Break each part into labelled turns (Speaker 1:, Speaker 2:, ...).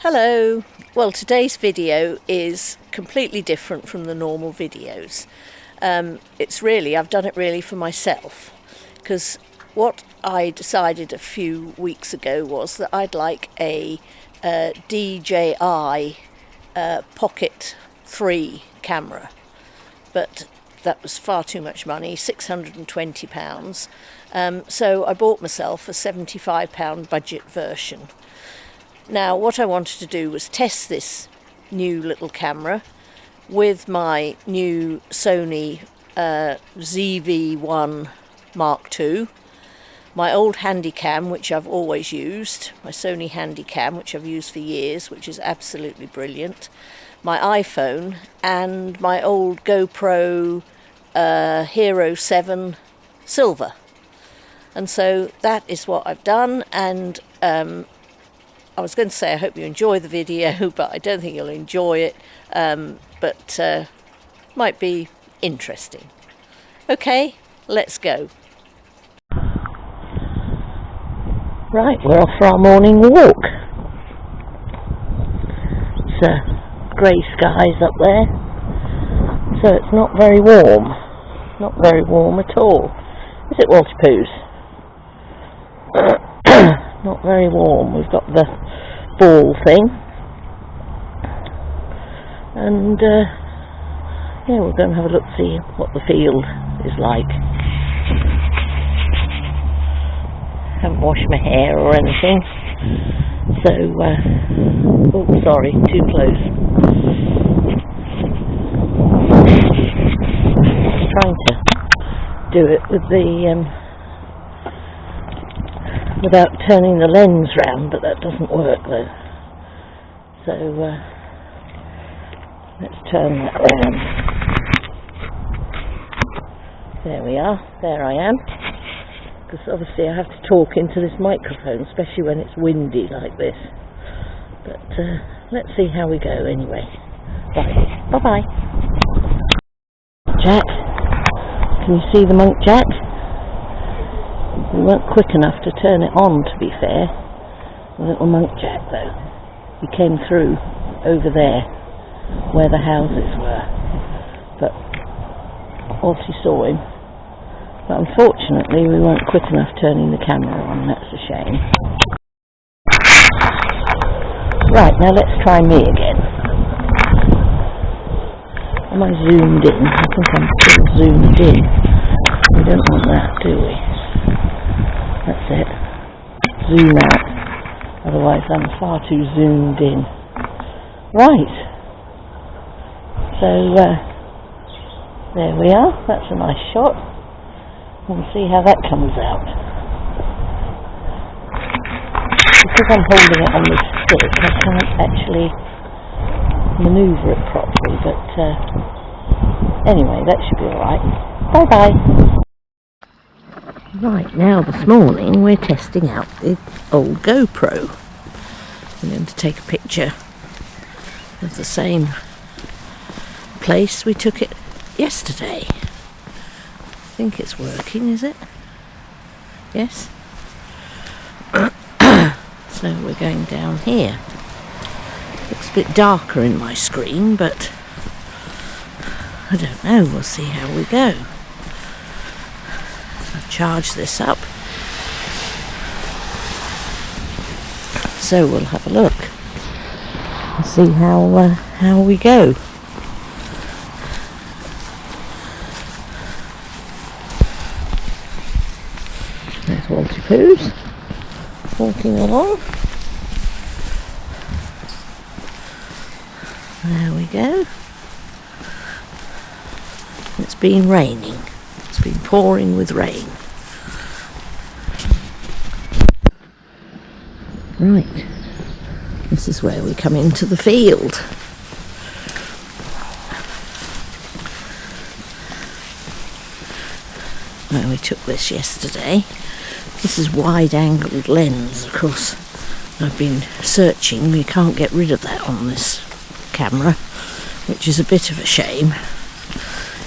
Speaker 1: Hello. Well, today's video is completely different from the normal videos. I've done it really for myself, because what I decided a few weeks ago was that I'd like a DJI Pocket 3 camera, but that was far too much money, £620. So I bought myself a £75 budget version. Now, what I wanted to do was test this new little camera with my new Sony ZV1 Mark II, my old Handycam, which I've always used, my Sony Handycam, which I've used for years, which is absolutely brilliant, my iPhone, and my old GoPro Hero 7 Silver. And so that is what I've done, and I was going to say I hope you enjoy the video, but I don't think you'll enjoy it, but might be interesting. Okay, let's go. Right, we're off for our morning walk. It's grey skies up there, so it's not very warm. Not very warm at all. Is it, Walter Poos? Not very warm. We've got the ball thing, and yeah, we're going to have a look, see what the field is like. Haven't washed my hair or anything, so oh, sorry, too close. Trying to do it with the without turning the lens round, but that doesn't work though. So let's turn that round. There we are, there I am. Because obviously I have to talk into this microphone, especially when it's windy like this. But let's see how we go anyway. Right, bye-bye. Jack, can you see the monk jack? We weren't quick enough to turn it on, to be fair. The little monk jack though. He came through over there where the houses were, but Ossie saw him. But unfortunately we weren't quick enough turning the camera on. That's a shame. Right, now let's try me again. Am I zoomed in? I think I'm still zoomed in. We don't want that, do we? That's it. Zoom out. Otherwise I'm far too zoomed in. Right. So there we are. That's a nice shot. We'll see how that comes out. Because I'm holding it on this stick, I can't actually manoeuvre it properly, but anyway, that should be alright. Bye bye. Right, now this morning we're testing out the old GoPro. I'm going to take a picture of the same place we took it yesterday. I think it's working, is it? Yes? So we're going down here. Looks a bit darker in my screen, but I don't know, we'll see how we go. I've charged this up, so we'll have a look and see how we go. There's Walter Poos walking along. There we go. It's been raining. It's been pouring with rain. Right. This is where we come into the field. Where we took this yesterday. This is wide-angled lens, of course. I've been searching, we can't get rid of that on this camera, which is a bit of a shame,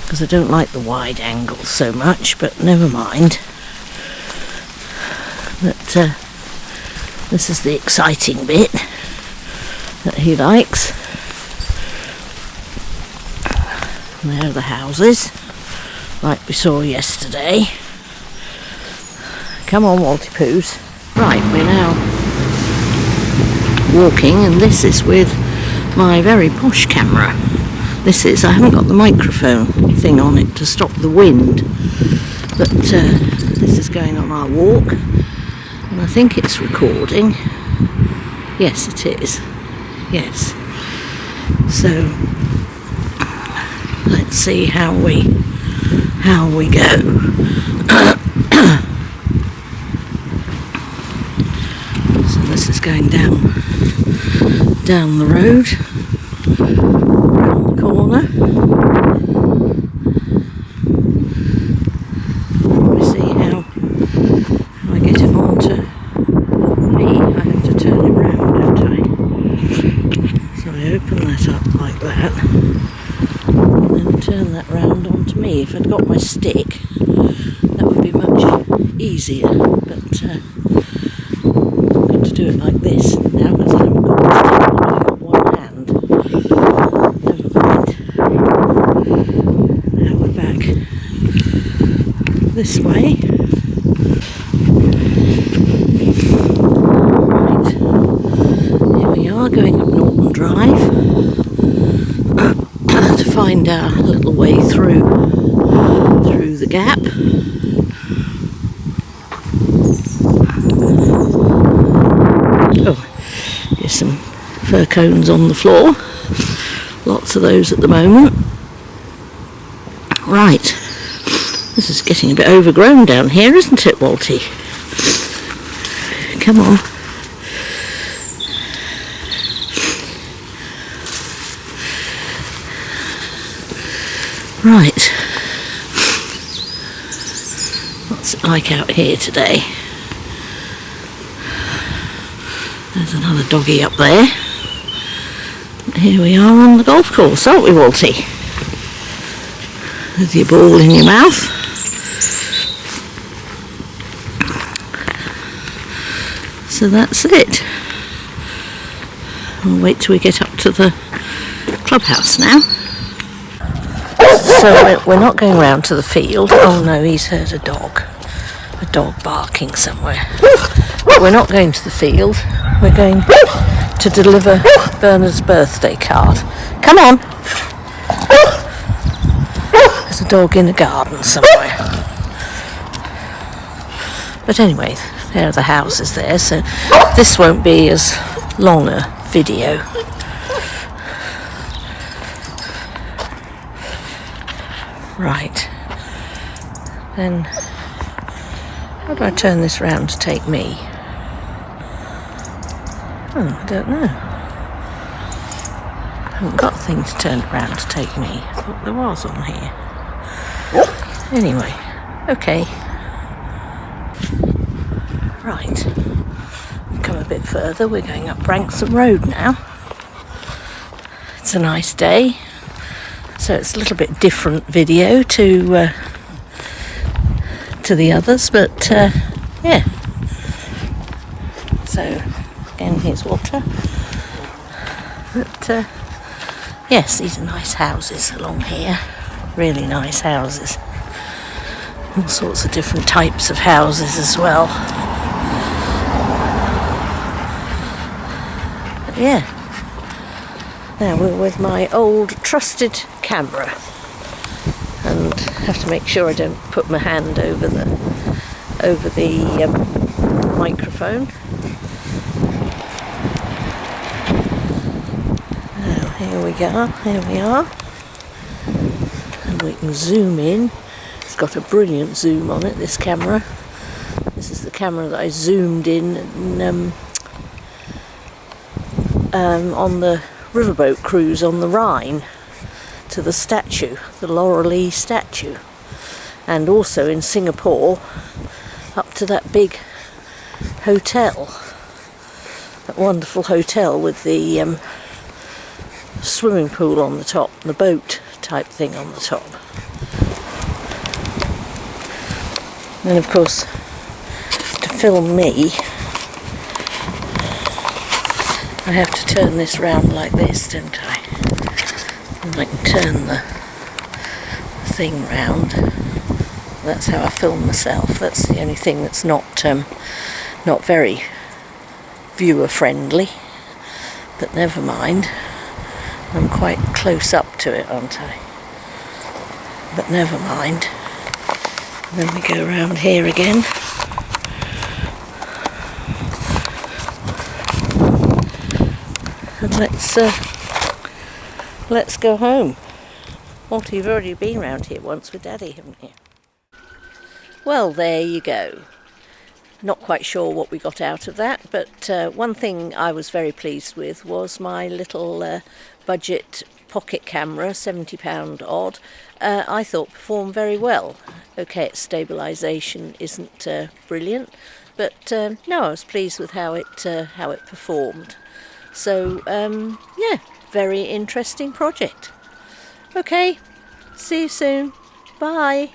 Speaker 1: because I don't like the wide angles so much, but never mind. But this is the exciting bit. that he likes. And there are the houses, like we saw yesterday. Come on, Walty Poos. Right, we're now walking, and this is with my very posh camera. I haven't got the microphone thing on it to stop the wind, but this is going on our walk, and I think it's recording. Yes, it is. Yes. So let's see how we go. So this is going down the road, around the corner. We see how I get it onto me. I have to turn it round, don't I? So I open that up like that, and then turn that round onto me. If I'd got my stick, that would be much easier, but I've got to do it like this now because I haven't got my stick. I've only got one hand. Never mind. Now we're back this way. Right, here we are going up Norton Drive to find our little way through the gap. Oh, here's some fir cones on the floor. Lots of those at the moment. Right, this is getting a bit overgrown down here, isn't it, Walty? Come on. Right, what's it like out here today? There's another doggy up there. Here we are on the golf course, aren't we, Walty? With your ball in your mouth. So that's it. We'll wait till we get up to the clubhouse now. So we're not going round to the field. Oh no, he's heard a dog barking somewhere. But we're not going to the field. We're going to deliver Bernard's birthday card. Come on. There's a dog in the garden somewhere. But anyway, there are the houses there, so this won't be as long a video. Right, then how do I turn this round to take me? Oh, I don't know. I haven't got a thing to turn around to take me. I thought there was on here. Anyway, okay. Right, we've come a bit further. We're going up Branksome Road now. It's a nice day. So it's a little bit different video to the others, but yeah. So again, here's water. But yes, these are nice houses along here. Really nice houses. All sorts of different types of houses as well. But yeah. Now we're with my old trusted camera, and have to make sure I don't put my hand over the microphone. Now here we are, and we can zoom in. It's got a brilliant zoom on it, this camera. This is the camera that I zoomed in on the riverboat cruise on the Rhine to the statue, the Laurel E statue, and also in Singapore up to that big hotel, that wonderful hotel with the swimming pool on the top, the boat type thing on the top. And of course, to film me, I have to turn this round like this, don't I? And I can turn the thing round. That's how I film myself. That's the only thing that's not very viewer friendly, but never mind. I'm quite close up to it, aren't I? But never mind. And then we go around here again. And let's go home. Walter, you've already been round here once with Daddy, haven't you? Well, there you go. Not quite sure what we got out of that, but one thing I was very pleased with was my little budget pocket camera, £70 odd. I thought performed very well. Okay, its stabilisation isn't brilliant, but no, I was pleased with how it performed. So yeah, very interesting project. Okay, see you soon. Bye.